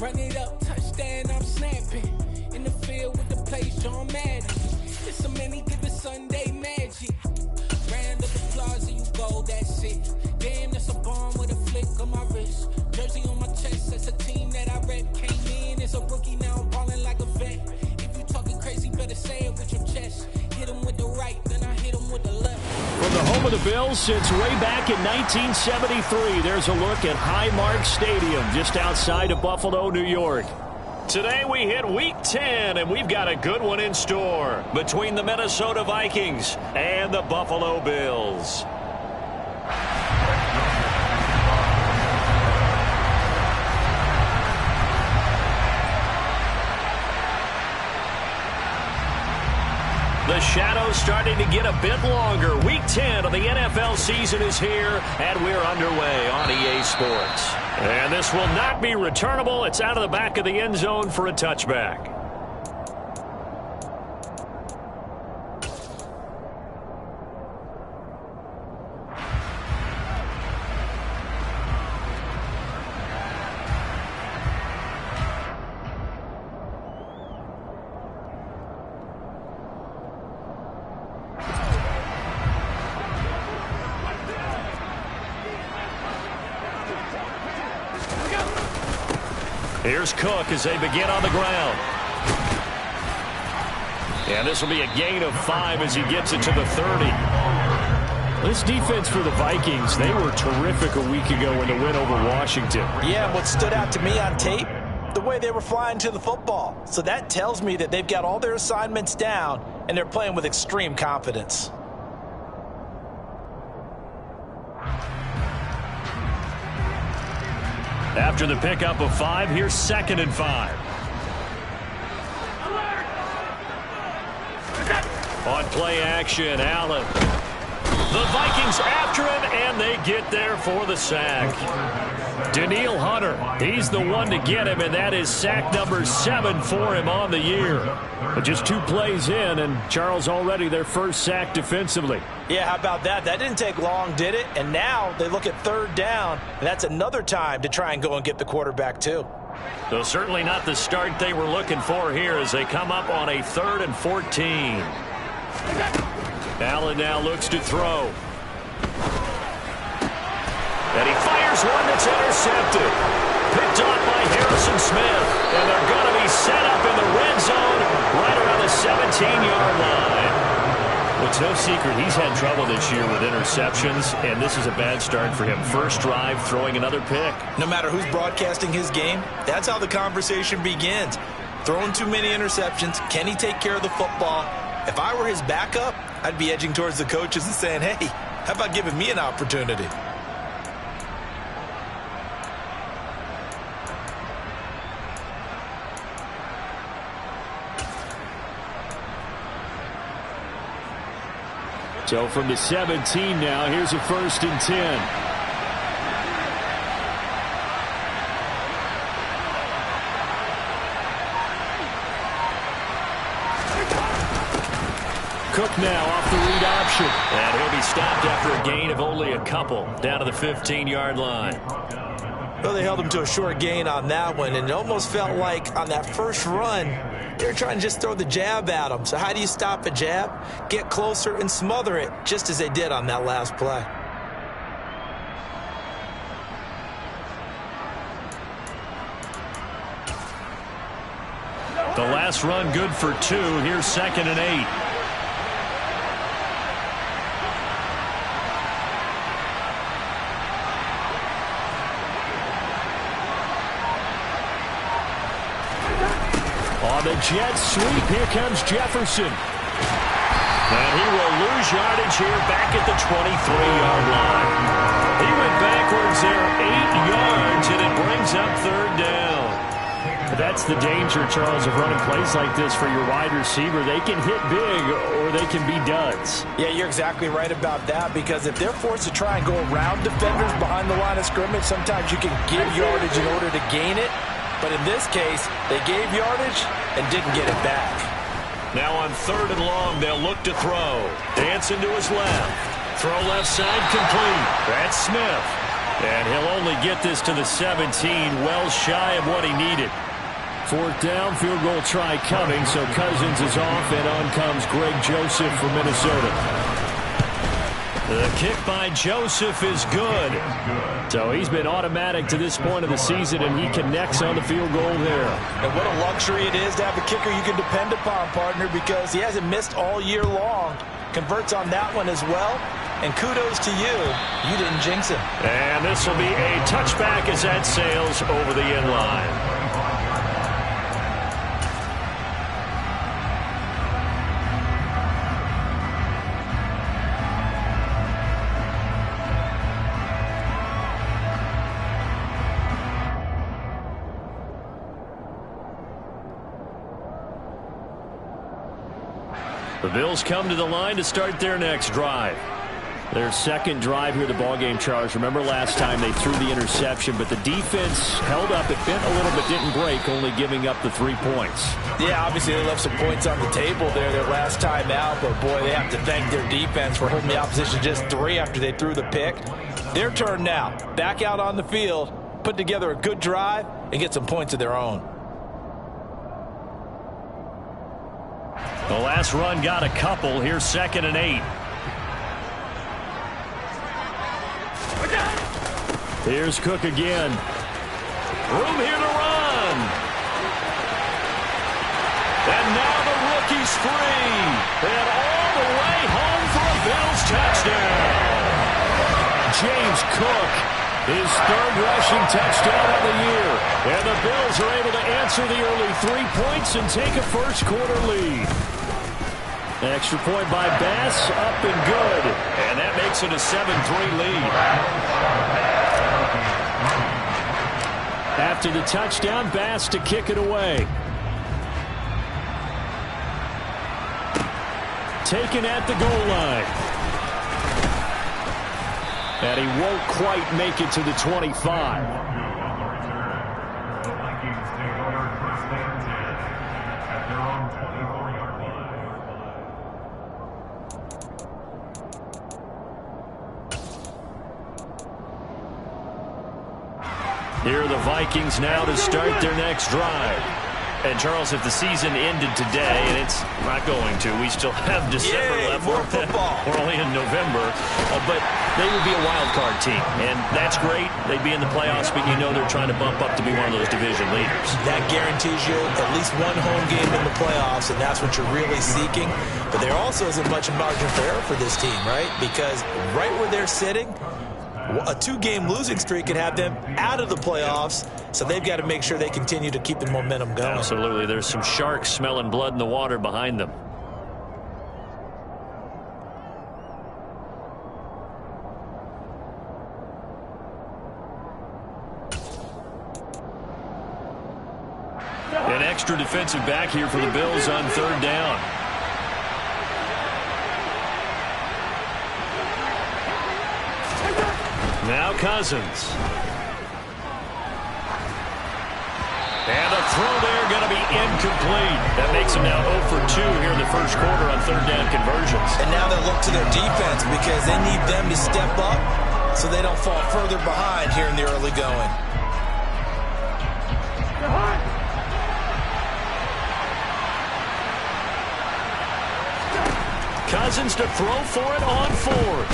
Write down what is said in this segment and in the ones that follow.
Run it up, touchdown, I'm snapping. In the field with the place, John Madden. There's so many give it Sunday magic. Round of applause and you go, that's it. Damn, that's a bomb with a flick on my wrist. Jersey on my chest, that's a team that I rep. Came in as a rookie, now I'm ballin' like a vet. If you talking crazy, better say it with your chest. Hit him with the right, then I hit him with the left. From the home of the Bills since way back in 1973, there's a look at Highmark Stadium just outside of Buffalo, New York. Today we hit Week 10, and we've got a good one in store between the Minnesota Vikings and the Buffalo Bills. The shadow's starting to get a bit longer. Week 10 of the NFL season is here, and we're underway on EA Sports. And this will not be returnable. It's out of the back of the end zone for a touchback. Here's Cook as they begin on the ground. And this will be a gain of 5 as he gets it to the 30. This defense for the Vikings, they were terrific a week ago in the win over Washington. Yeah, what stood out to me on tape, the way they were flying to the football. So that tells me that they've got all their assignments down, and they're playing with extreme confidence. After the pickup of 5, here's 2nd and 5. On play action, Allen. The Vikings after him, and they get there for the sack. Danielle Hunter, he's the one to get him, and that is sack number 7 for him on the year. But just 2 plays in, and Charles already their first sack defensively. Yeah, how about that? That didn't take long, did it? And now they look at 3rd down, and that's another time to try and go and get the quarterback too. So certainly not the start they were looking for here as they come up on a 3rd and 14. Allen now looks to throw. And he fires one that's intercepted. Picked off by Harrison Smith. And they're going to be set up in the red zone right around the 17-yard line. Well, it's no secret he's had trouble this year with interceptions, and this is a bad start for him. First drive, throwing another pick. No matter who's broadcasting his game, that's how the conversation begins. Throwing too many interceptions. Can he take care of the football? If I were his backup, I'd be edging towards the coaches and saying, hey, how about giving me an opportunity? So from the 17 now, here's a 1st and 10. Cook now off the read option. And he'll be stopped after a gain of only a couple down to the 15-yard line. Well, they held him to a short gain on that one, and it almost felt like on that first run, they were trying to just throw the jab at him. So how do you stop a jab? Get closer and smother it, just as they did on that last play. The last run good for 2. Here's 2nd and 8. On the jet sweep, here comes Jefferson. And he will lose yardage here back at the 23-yard line. He went backwards there 8 yards, and it brings up 3rd down. That's the danger, Charles, of running plays like this for your wide receiver. They can hit big or they can be duds. Yeah, you're exactly right about that, because if they're forced to try and go around defenders behind the line of scrimmage, sometimes you can give yardage in order to gain it. But in this case, they gave yardage and didn't get it back. Now on 3rd and long, they'll look to throw. Dancing to his left. Throw left side complete. That's Smith. And he'll only get this to the 17, well shy of what he needed. Fourth down, field goal try coming, so Cousins is off, and on comes Greg Joseph from Minnesota. The kick by Joseph is good. So he's been automatic to this point of the season, and he connects on the field goal there. And what a luxury it is to have a kicker you can depend upon, partner, because he hasn't missed all year long. Converts on that one as well. And kudos to you. You didn't jinx him. And this will be a touchback as that sails over the end line. The Bills come to the line to start their next drive. Their second drive here, the ballgame, Charles. Remember last time they threw the interception, but the defense held up. It bent a little but didn't break, only giving up the 3 points. Yeah, obviously they left some points on the table there their last time out, but boy, they have to thank their defense for holding the opposition just 3 after they threw the pick. Their turn now. Back out on the field, put together a good drive, and get some points of their own. The last run got a couple. Here's 2nd and 8. Here's Cook again. Room here to run. And now the rookie's free. And all the way home for a Bills touchdown. James Cook, his 3rd rushing touchdown of the year. And the Bills are able to answer the early 3 points and take a first-quarter lead. Extra point by Bass, up and good. And that makes it a 7-3 lead. After the touchdown, Bass to kick it away. Taken at the goal line. And he won't quite make it to the 25. Here are the Vikings now to start their next drive. And, Charles, if the season ended today, and it's not going to, we still have December left. More football. We're only in November. But they would be a wild card team. And that's great. They'd be in the playoffs, but you know they're trying to bump up to be one of those division leaders. That guarantees you at least one home game in the playoffs, and that's what you're really seeking. But there also isn't much margin for error for this team, right? Because right where they're sitting, a 2-game losing streak could have them out of the playoffs, so they've got to make sure they continue to keep the momentum going. Absolutely. There's some sharks smelling blood in the water behind them. An extra defensive back here for the Bills on 3rd down. Now Cousins. And a throw there going to be incomplete. That makes them now 0 for 2 here in the first quarter on 3rd down conversions. And now they'll look to their defense because they need them to step up so they don't fall further behind here in the early going. Cousins to throw for it on 4th.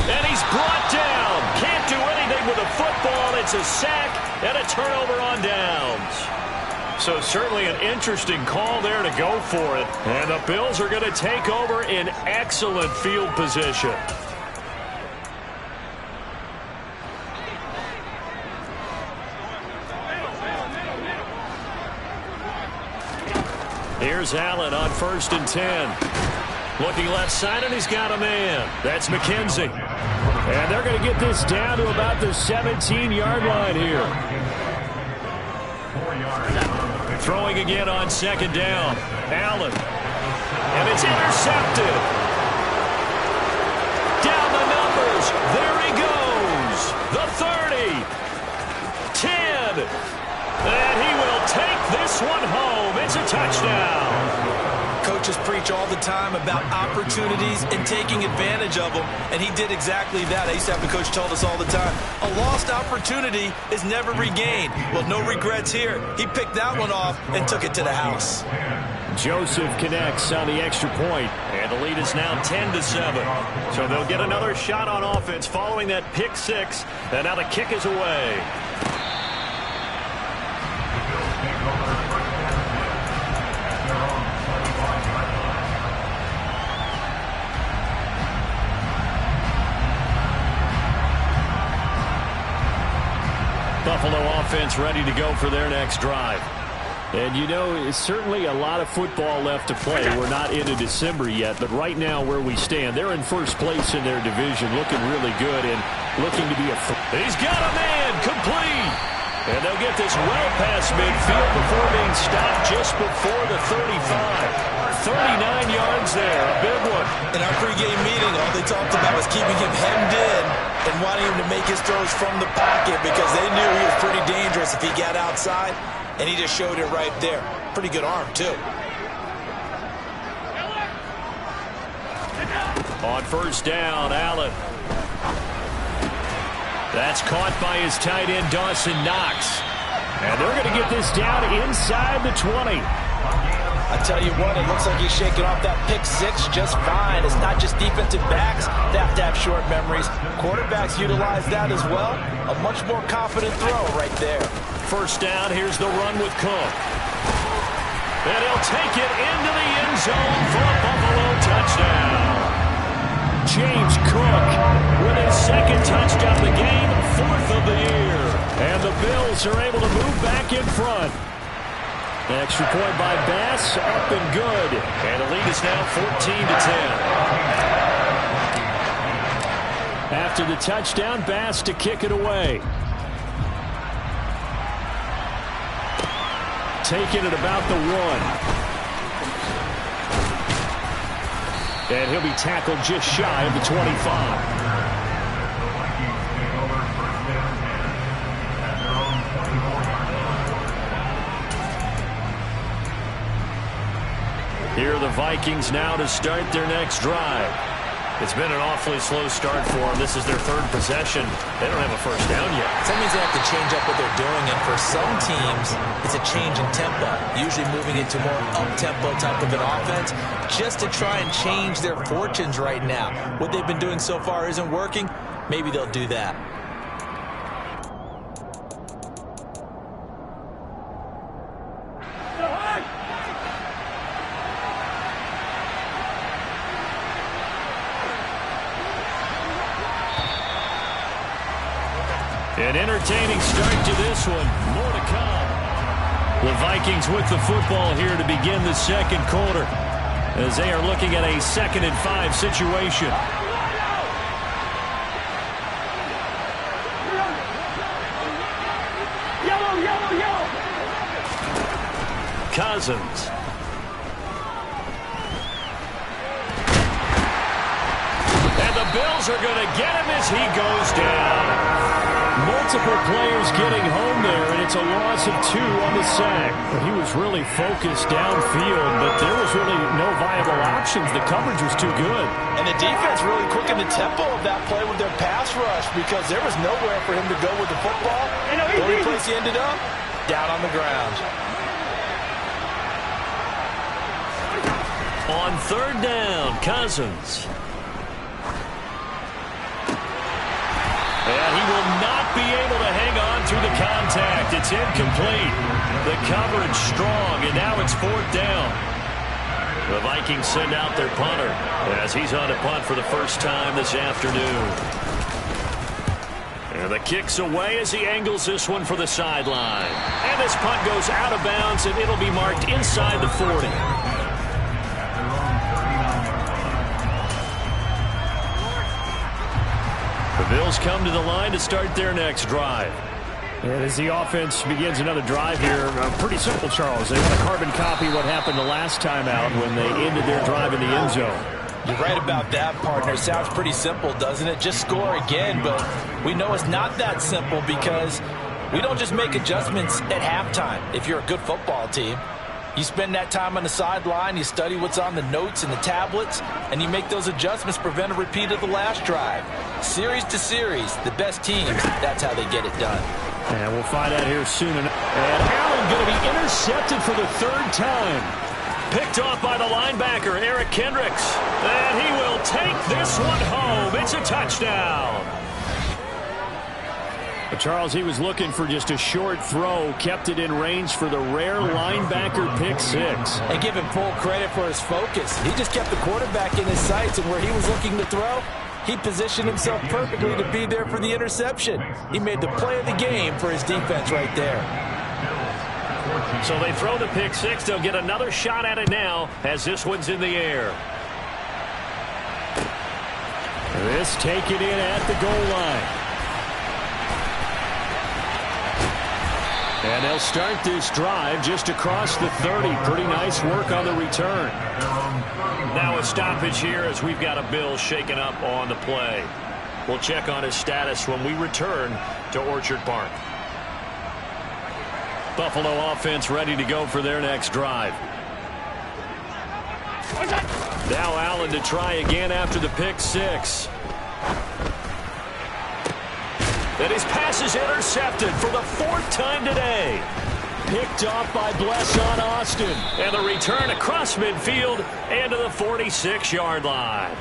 And he's brought down. Can't do anything with a football. It's a sack and a turnover on downs. So certainly an interesting call there to go for it. And the Bills are going to take over in excellent field position. Here's Allen on 1st and 10. Looking left side, and he's got a man. That's McKenzie. And they're going to get this down to about the 17-yard line here. Throwing again on 2nd down. Allen. And it's intercepted. Down the numbers. There he goes. The 30. 10. And he will take this one home. It's a touchdown. Coaches preach preach all the time about opportunities and taking advantage of them, and he did exactly that. I used to have a coach tell us all the time, a lost opportunity is never regained. Well, no regrets here. He picked that one off and took it to the house. Joseph connects on the extra point, and the lead is now 10-7. So they'll get another shot on offense following that pick six, and now the kick is away. Buffalo offense ready to go for their next drive. And, you know, it's certainly a lot of football left to play. We're not into December yet, but right now where we stand, they're in first place in their division, looking really good and looking to be a... He's got a man, complete! And they'll get this well past midfield before being stopped just before the 35. 39 yards there, a big one. In our pregame meeting, all they talked about was keeping him hemmed in and wanting him to make his throws from the pocket because they knew he was pretty dangerous if he got outside. And he just showed it right there. Pretty good arm, too. On first down, Allen. That's caught by his tight end, Dawson Knox. And they're going to get this down inside the 20. I tell you what, it looks like he's shaking off that pick six just fine. It's not just defensive backs that have to have short memories. Quarterbacks utilize that as well. A much more confident throw right there. First down, here's the run with Cook. And he'll take it into the end zone for a Buffalo touchdown. James Cook with his second touchdown of the game, fourth of the year. And the Bills are able to move back in front. Extra point by Bass, up and good. And the lead is now 14-10. After the touchdown, Bass to kick it away. Taken at about the 1. And he'll be tackled just shy of the 25. Here are the Vikings now to start their next drive. It's been an awfully slow start for them. This is their third possession. They don't have a first down yet. That means they have to change up what they're doing, and for some teams, it's a change in tempo, usually moving into more up-tempo type of an offense, just to try and change their fortunes right now. What they've been doing so far isn't working. Maybe they'll do that. An entertaining start to this one. More to come. The Vikings with the football here to begin the second quarter as they are looking at a 2nd and 5 situation. Cousins. And the Bills are going to get him as he goes down. Multiple players getting home there, and it's a loss of 2 on the sack. He was really focused downfield, but there was really no viable options. The coverage was too good. And the defense really quickened the tempo of that play with their pass rush because there was nowhere for him to go with the football. The only place he ended up, down on the ground. On third down, Cousins. And he will not be able to hang on through the contact. It's incomplete. The coverage strong, and now it's 4th down. The Vikings send out their punter as he's on a punt for the first time this afternoon. And the kick's away as he angles this one for the sideline. And this punt goes out of bounds, and it'll be marked inside the 40. The Bills come to the line to start their next drive. And as the offense begins another drive here, pretty simple, Charles. They want to carbon copy what happened the last time out when they ended their drive in the end zone. You're right about that, partner. Sounds pretty simple, doesn't it? Just score again, but we know it's not that simple because we don't just make adjustments at halftime if you're a good football team. You spend that time on the sideline, you study what's on the notes and the tablets, and you make those adjustments to prevent a repeat of the last drive. Series to series, the best teams, that's how they get it done. And we'll find out here soon. And Allen going to be intercepted for the third time. Picked off by the linebacker, Eric Kendricks. And he will take this one home. It's a touchdown. But Charles, he was looking for just a short throw, kept it in range for the rare linebacker pick six. And give him full credit for his focus. He just kept the quarterback in his sights, and where he was looking to throw, he positioned himself perfectly to be there for the interception. He made the play of the game for his defense right there. So they throw the pick six. They'll get another shot at it now as this one's in the air. This taken in at the goal line. And they'll start this drive just across the 30. Pretty nice work on the return. Now a stoppage here as we've got a Bill shaken up on the play. We'll check on his status when we return to Orchard Park. Buffalo offense ready to go for their next drive. Now Allen to try again after the pick six. And his pass is intercepted for the fourth time today. Picked off by Blesson Austin. And the return across midfield and to the 46-yard line.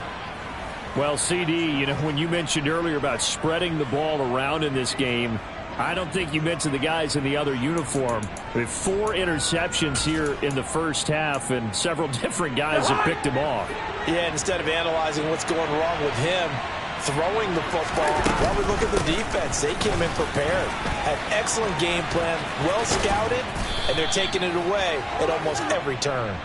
Well, CD, you know, when you mentioned earlier about spreading the ball around in this game, I don't think you mentioned the guys in the other uniform. With 4 interceptions here in the first half, and several different guys have picked him off. Yeah, instead of analyzing what's going wrong with him, throwing the football, well, we look at the defense. They came in prepared, had excellent game plan, well scouted, and they're taking it away at almost every turn.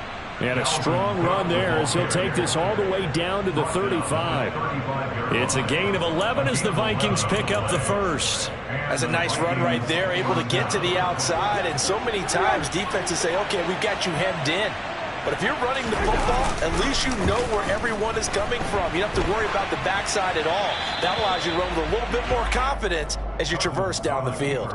And a strong run there as he'll take this all the way down to the 35. It's a gain of 11 as the Vikings pick up the first. That's a nice run right there, able to get to the outside, and so many times defenses say, okay, we've got you hemmed in. But if you're running the football, at least you know where everyone is coming from. You don't have to worry about the backside at all. That allows you to run with a little bit more confidence as you traverse down the field.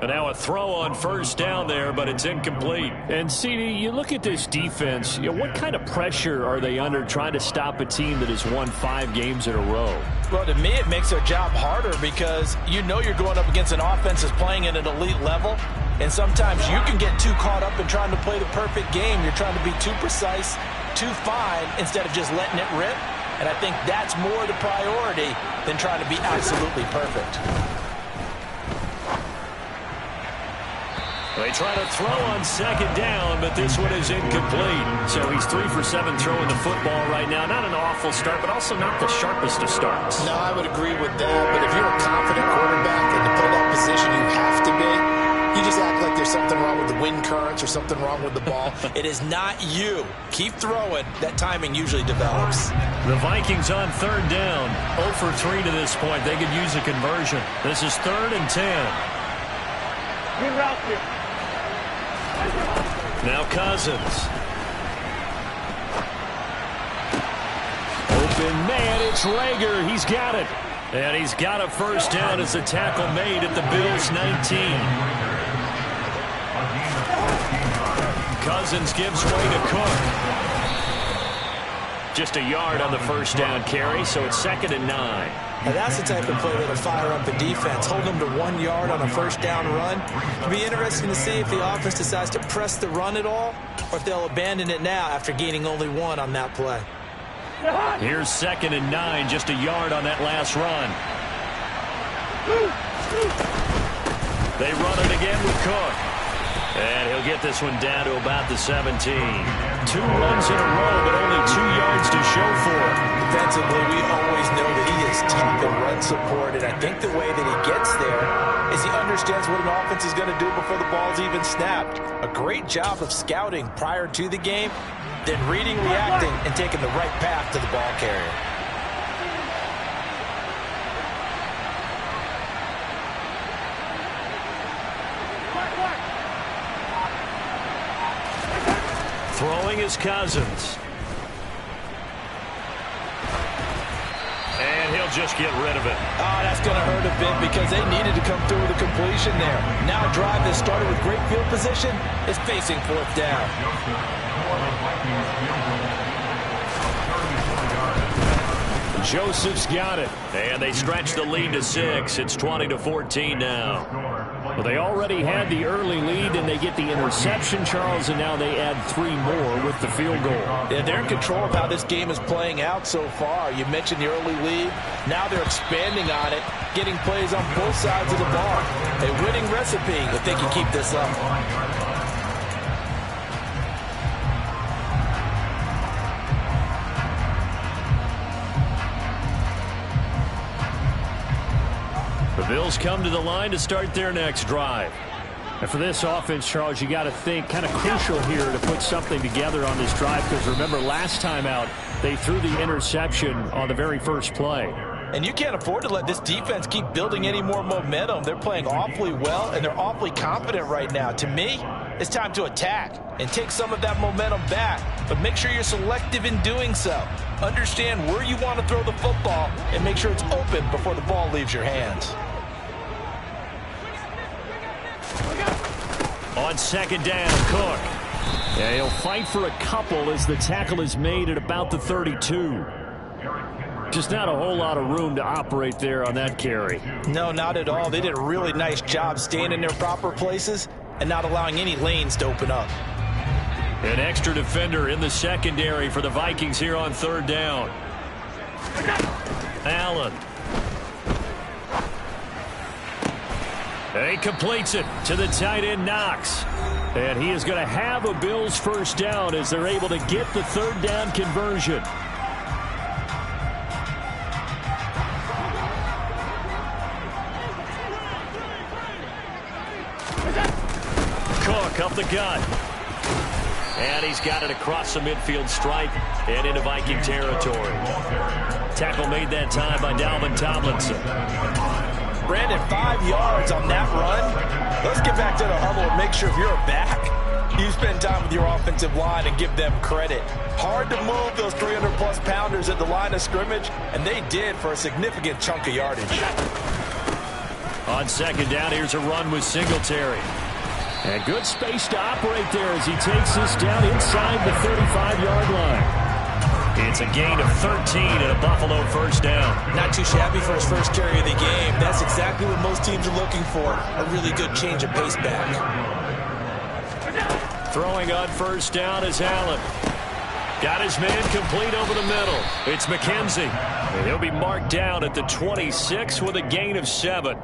And now a throw on first down there, but it's incomplete. And, CD, you look at this defense, you know, what kind of pressure are they under trying to stop a team that has won 5 games in a row? Well, to me, it makes their job harder because you know you're going up against an offense that's playing at an elite level. And sometimes you can get too caught up in trying to play the perfect game. You're trying to be too precise, too fine, instead of just letting it rip. And I think that's more the priority than trying to be absolutely perfect. They try to throw on second down, but this one is incomplete. So he's 3 for 7 throwing the football right now. Not an awful start, but also not the sharpest of starts. No, I would agree with that. But if you're a confident quarterback and to play that position, you have to be. You just act like there's something wrong with the wind currents or something wrong with the ball. It is not you. Keep throwing. That timing usually develops. The Vikings on third down. 0 for 3 to this point. They could use a conversion. This is 3rd and 10. Good route here. Now Cousins. Open man, it's Rager. He's got it. And he's got a first down as the tackle made at the Bills' 19. Cousins gives way to Cook. Just a yard on the first down carry, so it's 2nd and 9. Now that's the type of play that'll fire up a defense. Hold them to 1 yard on a first down run. It'll be interesting to see if the offense decides to press the run at all, or if they'll abandon it now after gaining only 1 on that play. Here's 2nd and 9, just a yard on that last run. They run it again with Cook. And he'll get this one down to about the 17. 2 runs in a row, but only 2 yards to show for it. Defensively, we always know that he is tough in run support, and I think the way that he gets there is he understands what an offense is going to do before the ball's even snapped. A great job of scouting prior to the game, then reading, reacting, and taking the right path to the ball carrier. Throwing is Cousins. And he'll just get rid of it. Oh, that's going to hurt a bit because they needed to come through with a completion there. Now a drive that started with great field position is facing fourth down. Joseph's got it. And they stretch the lead to 6. It's 20-14 now. Well, they already had the early lead, and they get the interception, Charles, and now they add 3 more with the field goal. Yeah, they're in control of how this game is playing out so far. You mentioned the early lead. Now they're expanding on it, getting plays on both sides of the ball. A winning recipe if they can keep this up. The Bills come to the line to start their next drive. And for this offense, Charles, you got to think kind of crucial here to put something together on this drive, because remember last time out they threw the interception on the very first play. And you can't afford to let this defense keep building any more momentum. They're playing awfully well, and they're awfully confident right now. To me, it's time to attack and take some of that momentum back. But make sure you're selective in doing so. Understand where you want to throw the football and make sure it's open before the ball leaves your hands. On second down, Cook. Yeah, he'll fight for a couple as the tackle is made at about the 32. Just not a whole lot of room to operate there on that carry. No, not at all. They did a really nice job staying in their proper places and not allowing any lanes to open up. An extra defender in the secondary for the Vikings here on third down. Allen. He completes it to the tight end, Knox. And he is going to have a Bills first down as they're able to get the third down conversion. Cook up the gut. And he's got it across the midfield stripe and into Viking territory. Tackle made that time by Dalvin Tomlinson. Brandon, 5 yards on that run. Let's get back to the huddle and make sure if you're a back, you spend time with your offensive line and give them credit. Hard to move those 300-plus pounders at the line of scrimmage, and they did for a significant chunk of yardage. On second down, here's a run with Singletary. And good space to operate there as he takes this down inside the 35-yard line. It's a gain of 13 and a Buffalo first down. Not too shabby for his first carry of the game. That's exactly what most teams are looking for, a really good change of pace back. Throwing on first down is Allen. Got his man complete over the middle. It's McKenzie. And he'll be marked down at the 26 with a gain of 7.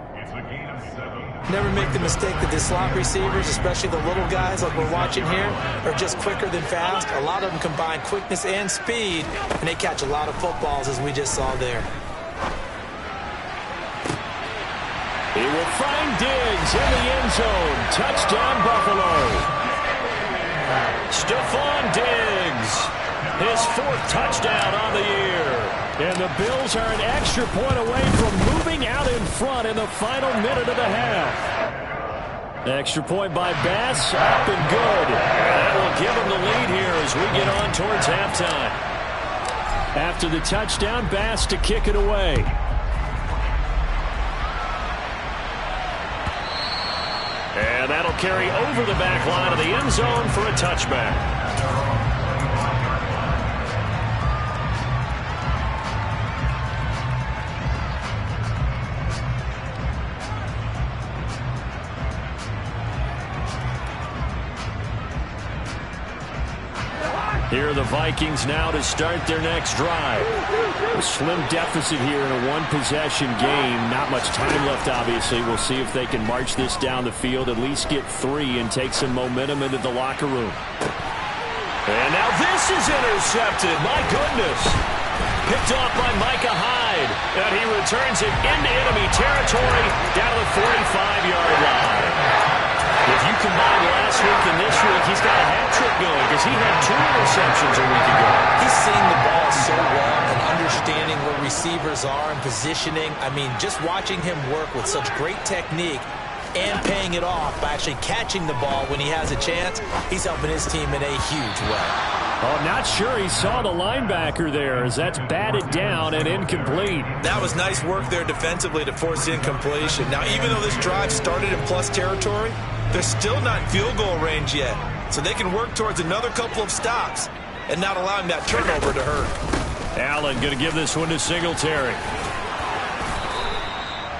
Never make the mistake that the slot receivers, especially the little guys like we're watching here, are just quicker than fast. A lot of them combine quickness and speed, and they catch a lot of footballs, as we just saw there. He will find Diggs in the end zone. Touchdown, Buffalo. Stephon Diggs, his 4th touchdown on the year. And the Bills are an extra point away from moving out in front in the final minute of the half. Extra point by Bass, up and good. And that will give them the lead here as we get on towards halftime. After the touchdown, Bass to kick it away. And that'll carry over the back line of the end zone for a touchback. Here are the Vikings now to start their next drive. A slim deficit here in a one-possession game. Not much time left, obviously. We'll see if they can march this down the field, at least get 3 and take some momentum into the locker room. And now this is intercepted. My goodness. Picked off by Micah Hyde. And he returns it into enemy territory down to the 45-yard line. If you combine last week and this week, he's got a hat trick going because he had 2 interceptions a week ago. He's seeing the ball so well and understanding where receivers are and positioning. I mean, just watching him work with such great technique, and paying it off by actually catching the ball when he has a chance. He's helping his team in a huge way. Oh, not sure he saw the linebacker there, as that's batted down and incomplete. That was nice work there defensively to force the incompletion. Now, even though this drive started in plus territory, they're still not in field goal range yet. So they can work towards another couple of stops and not allowing that turnover to hurt. Allen going to give this one to Singletary.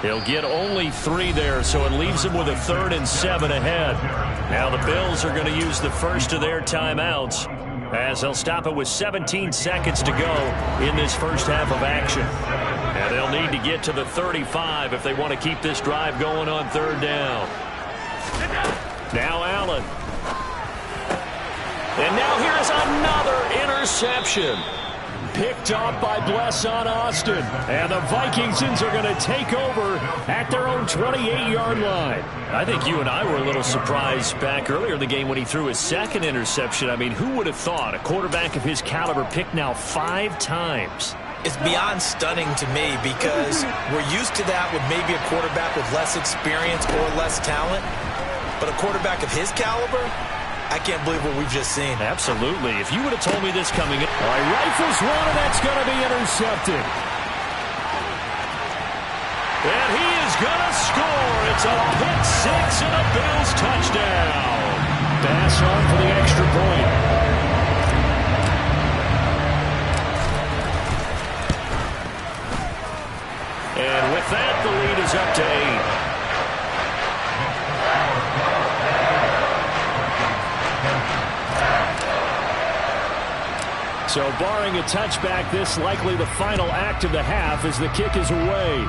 He'll get only 3 there, so it leaves him with a 3rd and 7 ahead. Now the Bills are going to use the first of their timeouts, as they'll stop it with 17 seconds to go in this first half of action. And they'll need to get to the 35 if they want to keep this drive going on 3rd down. Now Allen. And now here's another interception. Picked off by Blesson Austin. And the Vikingsons are going to take over at their own 28-yard line. I think you and I were a little surprised back earlier in the game when he threw his 2nd interception. I mean, who would have thought a quarterback of his caliber picked now 5 times? It's beyond stunning to me because we're used to that with maybe a quarterback with less experience or less talent. But a quarterback of his caliber, I can't believe what we've just seen. Absolutely. If you would have told me this coming in. All right, rifles one, and that's going to be intercepted. And he is going to score. It's a pick 6 and a Bills touchdown. Pass on for the extra point. And with that, the lead is up to 8. So barring a touchback, this likely the final act of the half as the kick is away.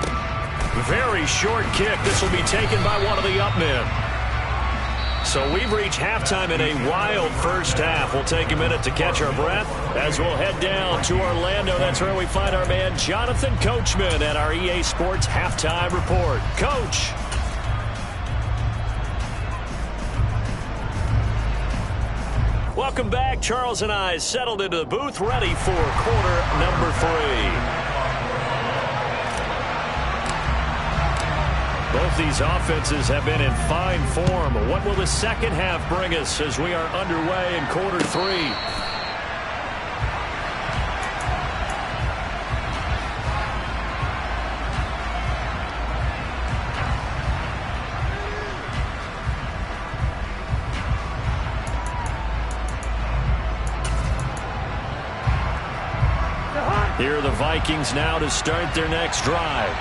Very short kick. This will be taken by one of the up men. So we've reached halftime in a wild first half. We'll take a minute to catch our breath as we'll head down to Orlando. That's where we find our man Jonathan Coachman at our EA Sports Halftime Report. Coach. Welcome back. Charles and I settled into the booth, ready for quarter number 3. Both these offenses have been in fine form. What will the second half bring us as we are underway in quarter 3? Here are the Vikings now to start their next drive.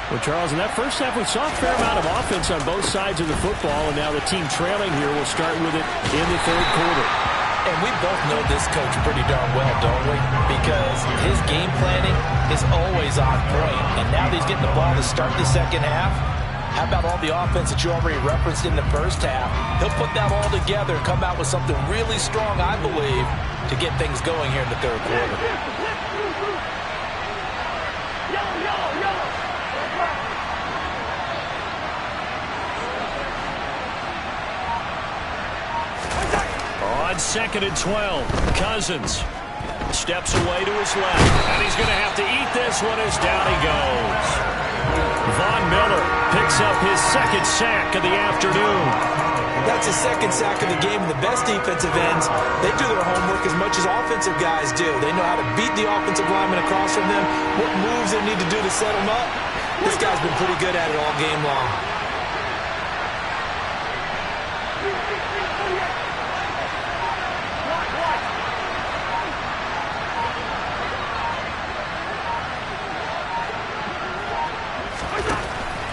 Well, Charles, in that first half, we saw a fair amount of offense on both sides of the football, and now the team trailing here will start with it in the 3rd quarter. And we both know this coach pretty darn well, don't we? Because his game planning is always on point. And now that he's getting the ball to start the second half, how about all the offense that you already referenced in the first half? He'll put that all together and come out with something really strong, I believe, to get things going here in the 3rd quarter. On 2nd and 12, Cousins steps away to his left, and he's going to have to eat this one as down he goes. Von Miller picks up his 2nd sack of the afternoon. That's his 2nd sack of the game, and the best defensive ends, they do their homework as much as offensive guys do. They know how to beat the offensive lineman across from them, what moves they need to do to set them up. This guy's been pretty good at it all game long.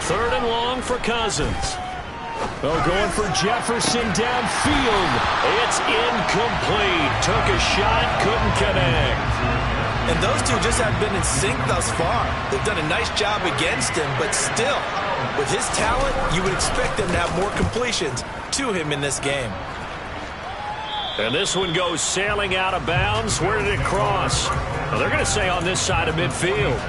Third and long for Cousins. Oh, going for Jefferson downfield. It's incomplete. Took a shot, couldn't connect. And those two just have been in sync thus far. They've done a nice job against him, but still, with his talent, you would expect them to have more completions to him in this game. And this one goes sailing out of bounds. Where did it cross? Well, they're going to say on this side of midfield.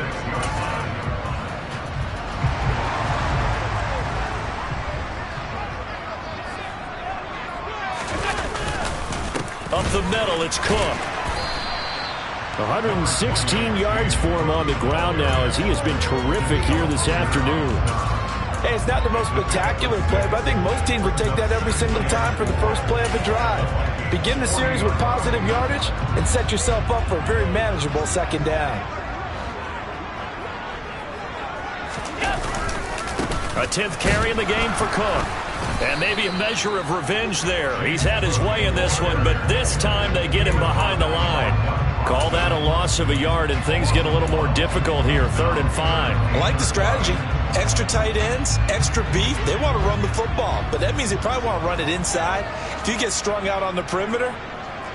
Up the middle, it's Cook. 116 yards for him on the ground now as he has been terrific here this afternoon. Hey, it's not the most spectacular play, but I think most teams would take that every single time for the first play of a drive. Begin the series with positive yardage and set yourself up for a very manageable second down. A 10th carry in the game for Cook. And maybe a measure of revenge there. He's had his way in this one, but this time they get him behind the line. Call that a loss of a yard, and things get a little more difficult here, 3rd and 5. I like the strategy. Extra tight ends, extra beef. They want to run the football, but that means they probably want to run it inside. If you get strung out on the perimeter,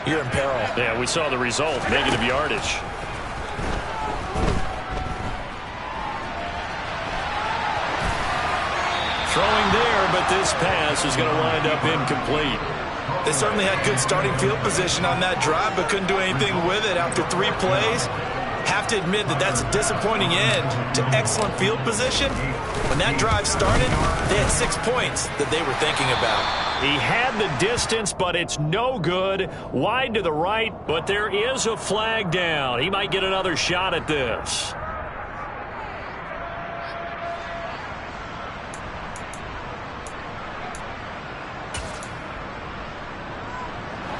you're in peril. Yeah, we saw the result, negative yardage. Throwing there, but this pass is going to wind up incomplete. They certainly had good starting field position on that drive, but couldn't do anything with it after 3 plays. Have to admit that that's a disappointing end to excellent field position. When that drive started, they had 6 points that they were thinking about. He had the distance, but it's no good. Wide to the right, but there is a flag down. He might get another shot at this.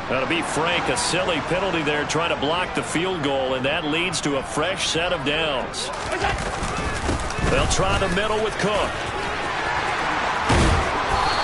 That'll be Frank, a silly penalty there trying to block the field goal, and that leads to a fresh set of downs. They'll try the middle with Cook.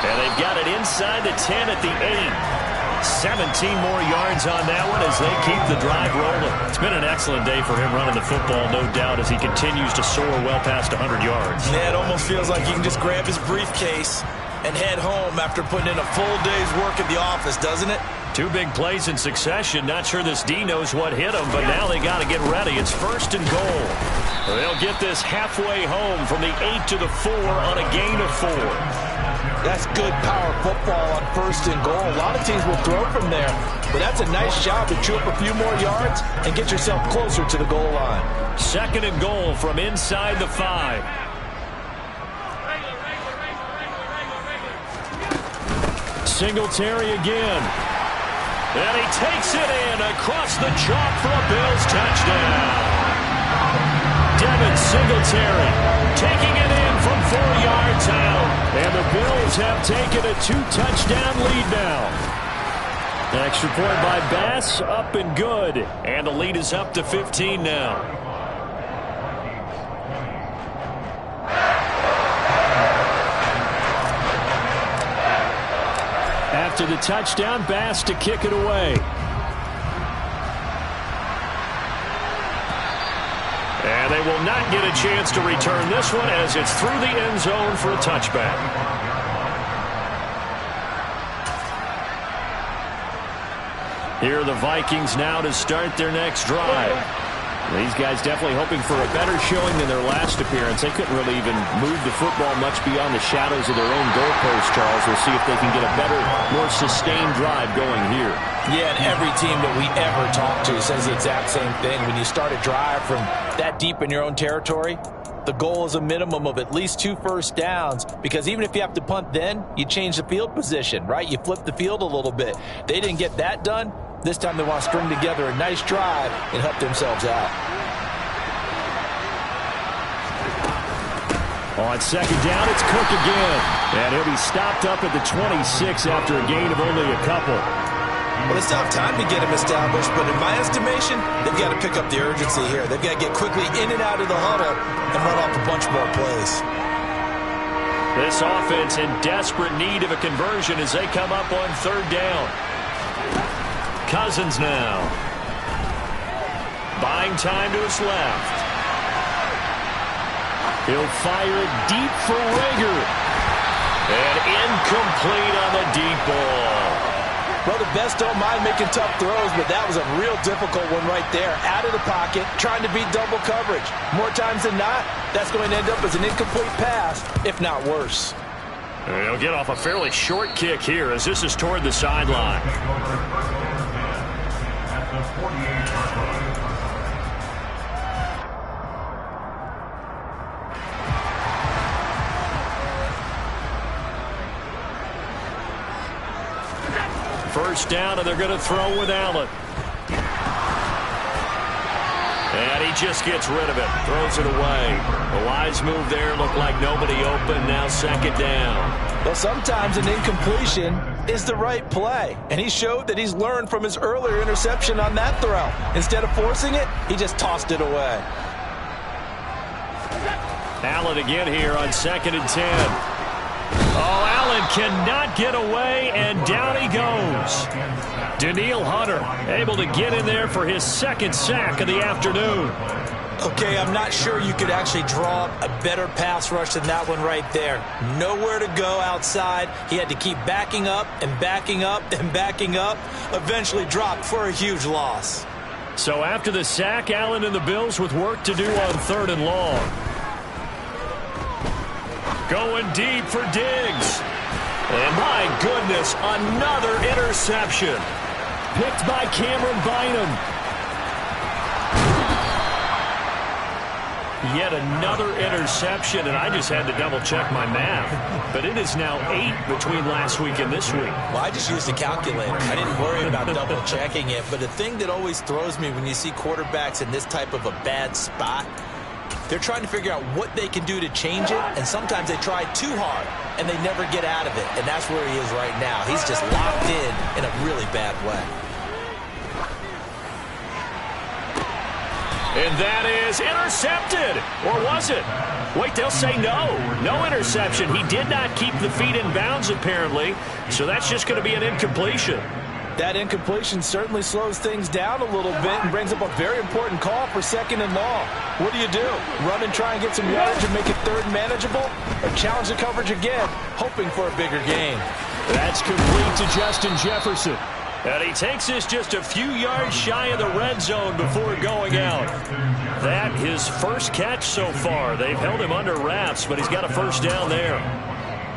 And they've got it inside the 10 at the 8. 17 more yards on that one as they keep the drive rolling. It's been an excellent day for him running the football, no doubt, as he continues to soar well past 100 yards. Yeah, it almost feels like he can just grab his briefcase and head home after putting in a full day's work at the office, doesn't it? 2 big plays in succession. Not sure this D knows what hit him, but now they got to get ready. It's 1st and goal. They'll get this halfway home from the 8 to the 4 on a gain of 4. That's good power football on 1st and goal. A lot of teams will throw from there, but that's a nice job to chew up a few more yards and get yourself closer to the goal line. 2nd and goal from inside the 5. Singletary again. And he takes it in across the chalk for a Bills touchdown. Devin Singletary taking it in from 4 yards out. And the Bills have taken a 2-touchdown lead now. Extra point by Bass, up and good. And the lead is up to 15 now. After the touchdown, Bass to kick it away. And they will not get a chance to return this one as it's through the end zone for a touchback. Here are the Vikings now to start their next drive. These guys definitely hoping for a better showing than their last appearance. They couldn't really even move the football much beyond the shadows of their own goalpost, Charles. We'll see if they can get a better, more sustained drive going here. Yeah, and every team that we ever talk to says the exact same thing. When you start a drive from that deep in your own territory, the goal is a minimum of at least 2 first downs, because even if you have to punt then, you change the field position, right? You flip the field a little bit. They didn't get that done. This time they want to string together a nice drive and help themselves out. On 2nd down, it's Cook again. And he'll be stopped up at the 26 after a gain of only a couple. Well, they still have time to get him established, but in my estimation, they've got to pick up the urgency here. They've got to get quickly in and out of the huddle and run off a bunch more plays. This offense in desperate need of a conversion as they come up on 3rd down. Cousins now. Buying time to his left. He'll fire it deep for Rager. And incomplete on the deep ball. Well, the best don't mind making tough throws, but that was a real difficult one right there. Out of the pocket, trying to beat double coverage. More times than not, that's going to end up as an incomplete pass, if not worse. And he'll get off a fairly short kick here as this is toward the sideline. First down, and they're going to throw with Allen. And he just gets rid of it, throws it away. A wise move there, looked like nobody open, now second down. Well, sometimes an incompletion is the right play, and he showed that he's learned from his earlier interception on that throw. Instead of forcing it, he just tossed it away. Allen again here on 2nd and 10. Oh, Allen cannot get away, and down he goes. Danielle Hunter able to get in there for his 2nd sack of the afternoon. Okay, I'm not sure you could actually draw up a better pass rush than that one right there. Nowhere to go outside. He had to keep backing up and backing up and backing up. Eventually dropped for a huge loss. So after the sack, Allen and the Bills with work to do on 3rd and long. Going deep for Diggs. And my goodness, another interception. Picked by Cameron Bynum. Yet another interception, and I just had to double-check my math. But it is now 8 between last week and this week. Well, I just used a calculator. I didn't worry about double-checking it. But the thing that always throws me when you see quarterbacks in this type of a bad spot, they're trying to figure out what they can do to change it, and sometimes they try too hard, and they never get out of it. And that's where he is right now. He's just locked in a really bad way. And that is intercepted. Or was it? Wait, they'll say no. No interception. He did not keep the feet in bounds, apparently. So that's just going to be an incompletion. That incompletion certainly slows things down a little bit and brings up a very important call for 2nd and long. What do? Run and try and get some yardage and make it 3rd and manageable? Or challenge the coverage again, hoping for a bigger gain? That's complete to Justin Jefferson. And he takes this just a few yards shy of the red zone before going out. That his first catch so far. They've held him under wraps, but he's got a 1st down there.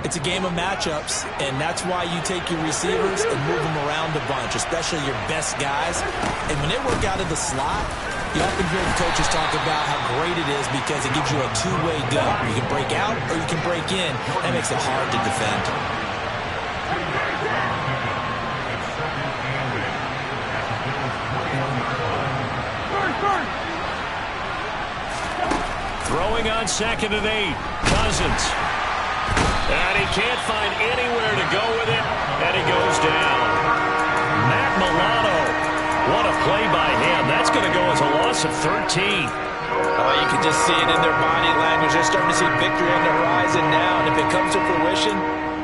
It's a game of matchups, and that's why you take your receivers and move them around a bunch, especially your best guys. And when they work out of the slot, you often hear the coaches talk about how great it is because it gives you a two-way go. You can break out or you can break in. That makes it hard to defend. Throwing on 2nd and 8. Cousins. And he can't find anywhere to go with it, and he goes down. Matt Milano, what a play by him. That's going to go as a loss of 13. Oh, you can just see it in their body language. They're starting to see victory on the horizon now, and if it comes to fruition,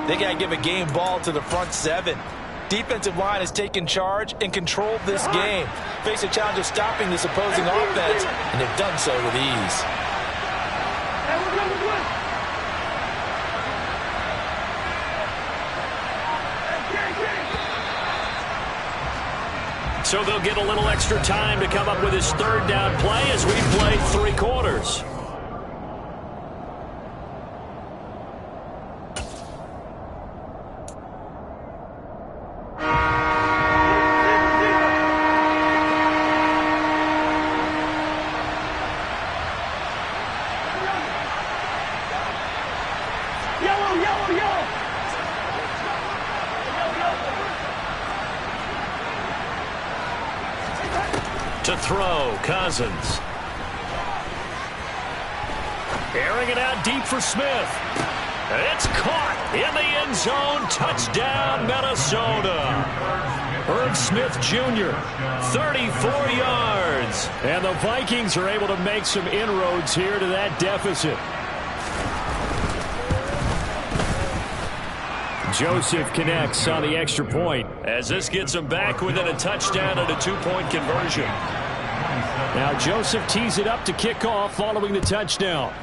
they got to give a game ball to the front 7. Defensive line has taken charge and controlled this game. Face a challenge of stopping this opposing offense, and they've done so with ease. So they'll get a little extra time to come up with his 3rd down play as we play 3 quarters. To throw, Cousins. Airing it out deep for Smith. It's caught in the end zone. Touchdown, Minnesota. Irv Smith Jr., 34 yards. And the Vikings are able to make some inroads here to that deficit. Joseph connects on the extra point as this gets him back within a touchdown and a 2-point conversion. Now Joseph tees it up to kick off following the touchdown.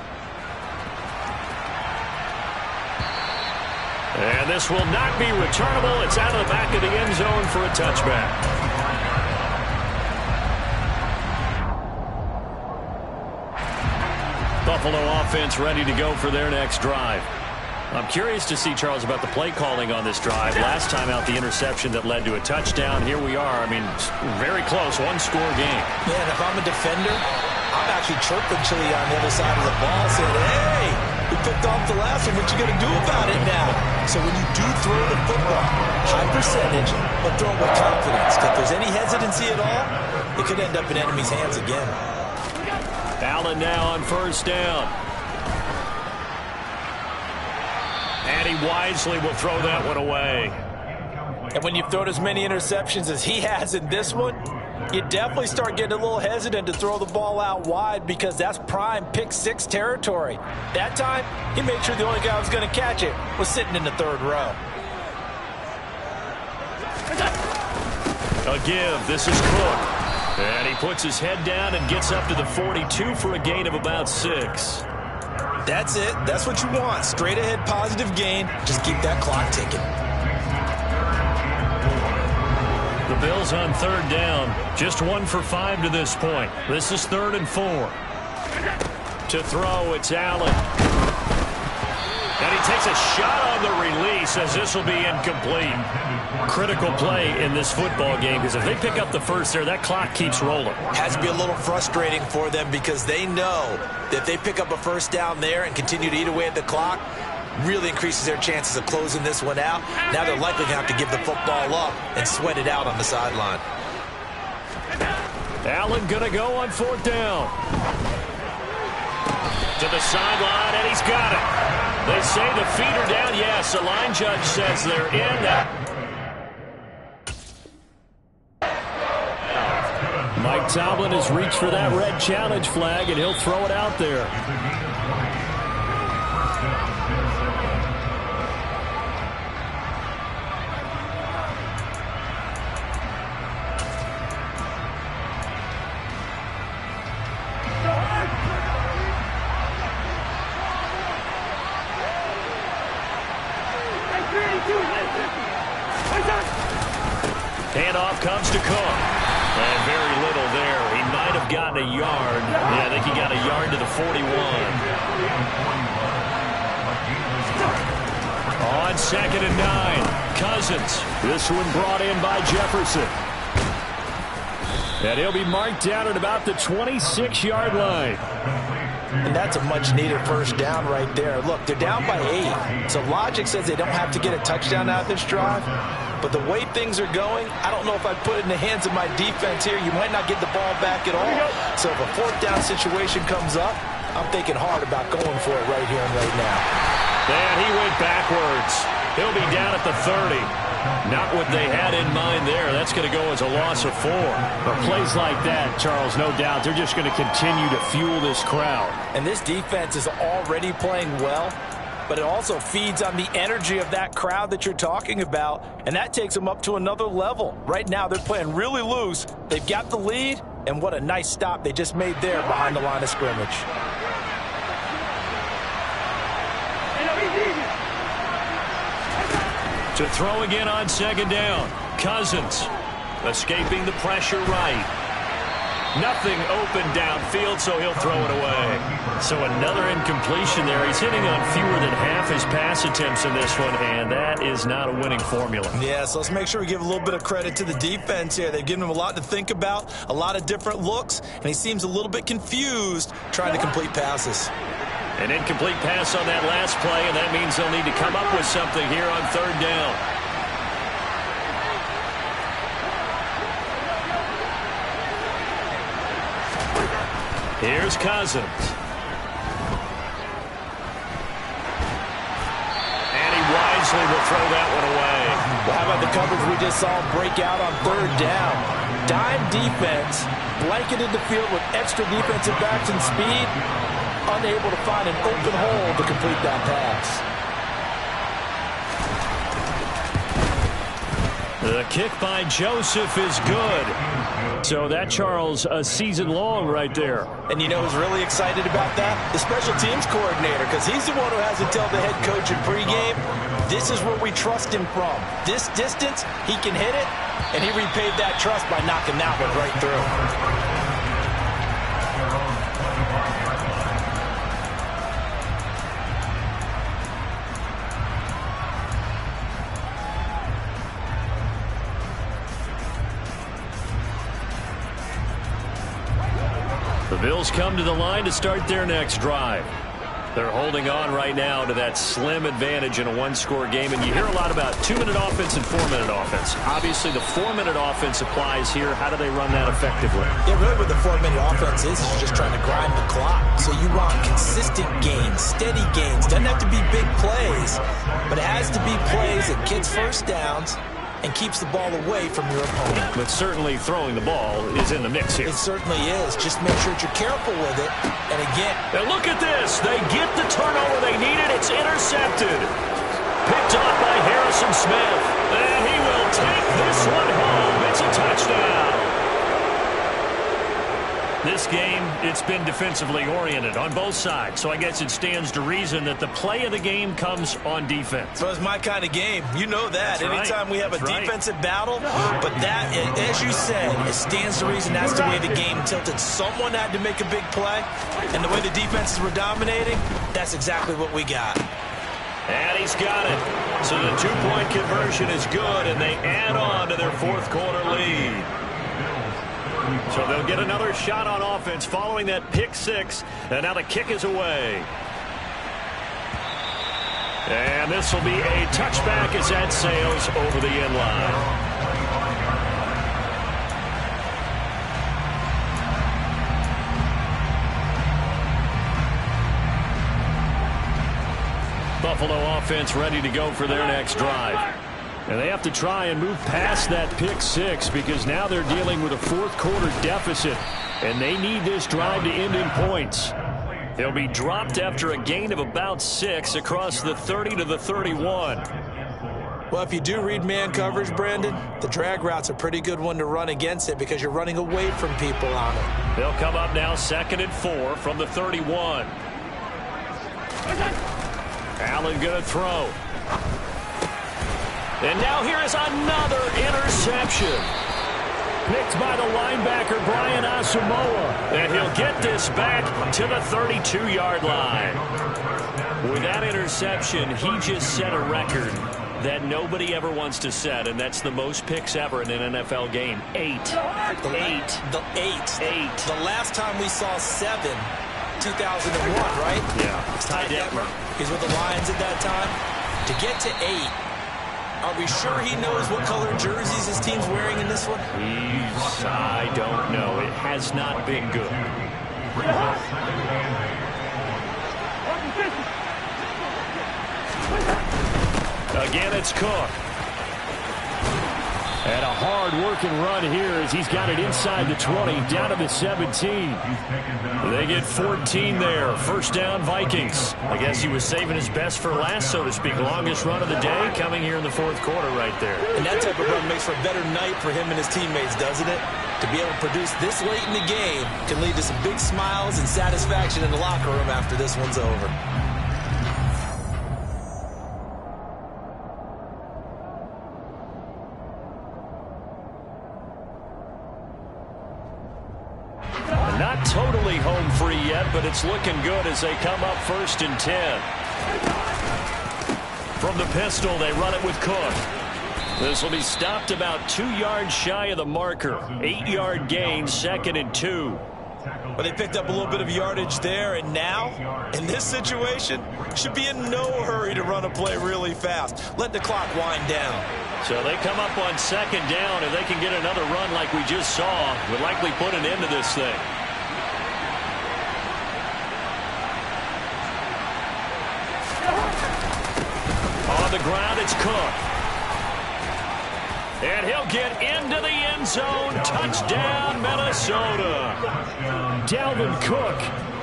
And this will not be returnable. It's out of the back of the end zone for a touchback. Buffalo offense ready to go for their next drive. I'm curious to see, Charles, about the play calling on this drive. Last time out, the interception that led to a touchdown. Here we are. I mean, very close, one-score game. Yeah, and if I'm a defender, I'm actually chirping Chili on the other side of the ball, saying, hey, we picked off the last one. What you going to do about it now? So when you do throw the football, high percentage, but throw it with confidence. If there's any hesitancy at all, it could end up in enemy's hands again. Allen now on first down. And he wisely will throw that one away. And when you've thrown as many interceptions as he has in this one, you definitely start getting a little hesitant to throw the ball out wide because that's prime pick six territory. That time, he made sure the only guy who was going to catch it was sitting in the third row. A give. This is Cook. And he puts his head down and gets up to the 42 for a gain of about 6. That's it. That's what you want. Straight ahead positive gain. Just keep that clock ticking. The Bills on third down. Just 1 for 5 to this point. This is 3rd and 4. To throw, it's Allen. And he takes a shot on the release as this will be incomplete. Critical play in this football game because if they pick up the first there, that clock keeps rolling. Has to be a little frustrating for them because they know that if they pick up a first down there and continue to eat away at the clock, really increases their chances of closing this one out. Now they're likely going to have to give the football up and sweat it out on the sideline. Allen going to go on 4th down. To the sideline, and he's got it. They say the feet are down. Yes, the line judge says they're in. Mike Tomlin has reached for that red challenge flag, and he'll throw it out there. Handoff comes to Cook. And very little there. He might have gotten a yard. Yeah, I think he got a yard to the 41. On 2nd and 9. Cousins. This one brought in by Jefferson. And he'll be marked down at about the 26-yard line. And that's a much-needed first down right there. Look, they're down by 8. So logic says they don't have to get a touchdown out of this drive. But the way things are going, I don't know if I'd put it in the hands of my defense here. You might not get the ball back at all. So if a 4th down situation comes up, I'm thinking hard about going for it right here and right now. And he went backwards. He'll be down at the 30. Not what they had in mind there. That's going to go as a loss of 4. But plays like that, Charles, no doubt, they're just going to continue to fuel this crowd. And this defense is already playing well, but it also feeds on the energy of that crowd that you're talking about, and that takes them up to another level. Right now, they're playing really loose. They've got the lead, and what a nice stop they just made there behind the line of scrimmage. To throw again on 2nd down. Cousins escaping the pressure right. Nothing open downfield, so he'll throw it away. So another incompletion there. He's hitting on fewer than half his pass attempts in this one, and that is not a winning formula. Yeah, so let's make sure we give a little bit of credit to the defense here. They've given him a lot to think about, a lot of different looks, and he seems a little bit confused trying to complete passes. An incomplete pass on that last play, and that means they'll need to come up with something here on 3rd down. Here's Cousins. And he wisely will throw that one away. Well, how about the coverage we just saw break out on 3rd down? Dime defense, blanketed the field with extra defensive backs and speed, unable to find an open hole to complete that pass. The kick by Joseph is good. So that, Charles, a season long right there. And you know who's really excited about that? The special teams coordinator, because he's the one who has to tell the head coach in pregame, this is where we trust him from. This distance, he can hit it, and he repaid that trust by knocking that one right through. The Bills come to the line to start their next drive. They're holding on right now to that slim advantage in a one-score game, and you hear a lot about 2-minute offense and 4-minute offense. Obviously, the 4-minute offense applies here. How do they run that effectively? Yeah, really what the 4-minute offense is just trying to grind the clock. So you want consistent gains, steady gains. Doesn't have to be big plays, but it has to be plays that gets first downs and keeps the ball away from your opponent. But certainly throwing the ball is in the mix here. It certainly is. Just make sure that you're careful with it. And again, and look at this. They get the turnover they needed. It's intercepted. Picked off by Harrison Smith. And he will take this one home. It's a touchdown. This game, it's been defensively oriented on both sides, so I guess it stands to reason that the play of the game comes on defense. So it's my kind of game. You know that. That's anytime right. we have a defensive battle, but that, as you said, it stands to reason that's the way the game tilted. Someone had to make a big play, and the way the defenses were dominating, that's exactly what we got. And he's got it. So the two-point conversion is good, and they add on to their fourth quarter lead. So they'll get another shot on offense following that pick six. And now the kick is away. And this will be a touchback as that sails over the end line. Buffalo offense ready to go for their next drive. And they have to try and move past that pick six because now they're dealing with a fourth quarter deficit. And they need this drive to end in points. They'll be dropped after a gain of about 6 across the 30 to the 31. Well, if you do read man coverage, Brandon, the drag route's a pretty good one to run against it because you're running away from people on it. They'll come up now 2nd and 4 from the 31. Allen going to throw. And now here is another interception. Picked by the linebacker, Brian Asamoah. And he'll get this back to the 32-yard line. With that interception, he just set a record that nobody ever wants to set, and that's the most picks ever in an NFL game. 8. The last time we saw 7, 2001, right? Yeah. Ty Detmer. He's with the Lions at that time. To get to 8, are we sure he knows what color jerseys his team's wearing in this one? I don't know. It has not been good. Again, it's Cook. And a hard-working run here as he's got it inside the 20, down to the 17. They get 14 there. First down, Vikings. I guess he was saving his best for last, so to speak. Longest run of the day coming here in the fourth quarter right there. And that type of run makes for a better night for him and his teammates, doesn't it? To be able to produce this late in the game can lead to some big smiles and satisfaction in the locker room after this one's over. Not totally home free yet, but it's looking good as they come up 1st and 10. From the pistol, they run it with Cook. This will be stopped about 2 yards shy of the marker. 8-yard gain, 2nd and 2. But they picked up a little bit of yardage there, and now, in this situation, should be in no hurry to run a play really fast. Let the clock wind down. So they come up on 2nd down. If they can get another run like we just saw, would likely put an end to this thing. On the ground, it's Cook. And he'll get into the end zone. Touchdown, Minnesota. Dalvin Cook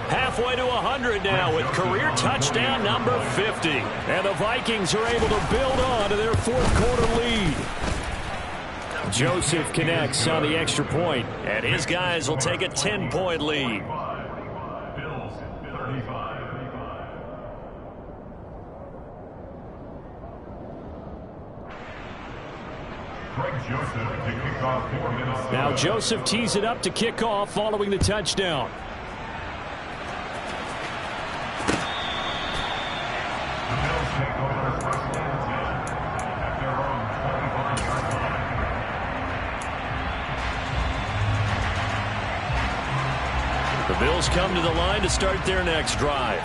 halfway to 100 now with career touchdown number 50. And the Vikings are able to build on to their fourth quarter lead. Joseph connects on the extra point, and his guys will take a 10-point lead. Now Joseph tees it up to kick off following the touchdown. The Bills come to the line to start their next drive.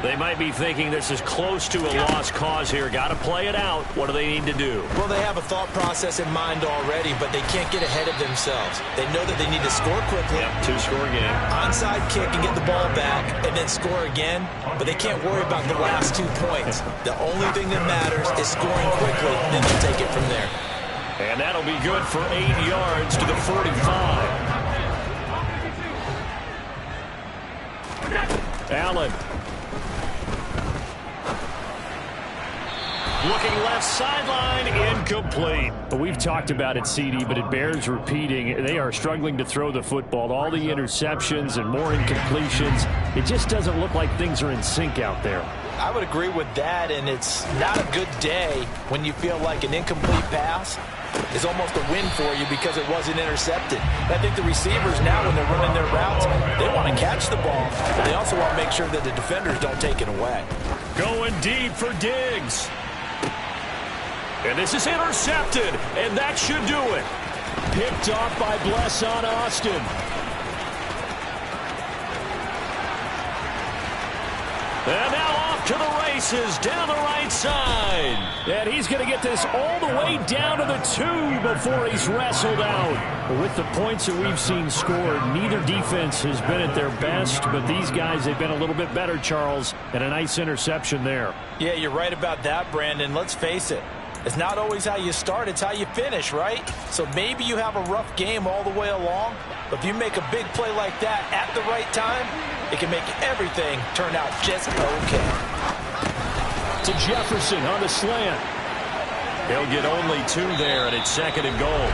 They might be thinking this is close to a lost cause here. Got to play it out. What do they need to do? Well, they have a thought process in mind already, but they can't get ahead of themselves. They know that they need to score quickly. Yep, two-score game. Onside kick and get the ball back and then score again, but they can't worry about the last 2 points. The only thing that matters is scoring quickly, then they'll take it from there. And that'll be good for 8 yards to the 45. Allen. Looking left sideline, incomplete. We've talked about it, CD, but it bears repeating. They are struggling to throw the football. All the interceptions and more incompletions. It just doesn't look like things are in sync out there. I would agree with that, and it's not a good day when you feel like an incomplete pass is almost a win for you because it wasn't intercepted. I think the receivers now, when they're running their routes, they want to catch the ball, but they also want to make sure that the defenders don't take it away. Going deep for Diggs. And this is intercepted, and that should do it. Picked off by Blesson Austin. And now off to the races down the right side. And he's going to get this all the way down to the 2 before he's wrestled out. With the points that we've seen scored, neither defense has been at their best, but these guys, they've been a little bit better, Charles, and a nice interception there. Yeah, you're right about that, Brandon. Let's face it. It's not always how you start, it's how you finish, right? So maybe you have a rough game all the way along, but if you make a big play like that at the right time, it can make everything turn out just okay. To Jefferson on the slant. He'll get only 2 there, and it's 2nd and goal.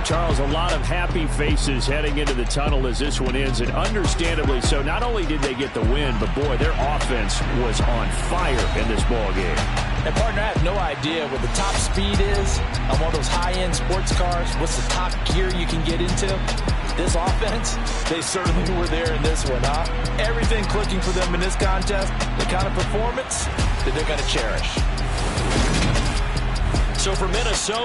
Charles, a lot of happy faces heading into the tunnel as this one ends, and understandably so. Not only did they get the win, but, boy, their offense was on fire in this ball game. And, partner, I have no idea what the top speed is on one of those high-end sports cars. What's the top gear you can get into? This offense, they certainly were there in this one, huh? Everything clicking for them in this contest, the kind of performance that they're going to cherish. So for Minnesota,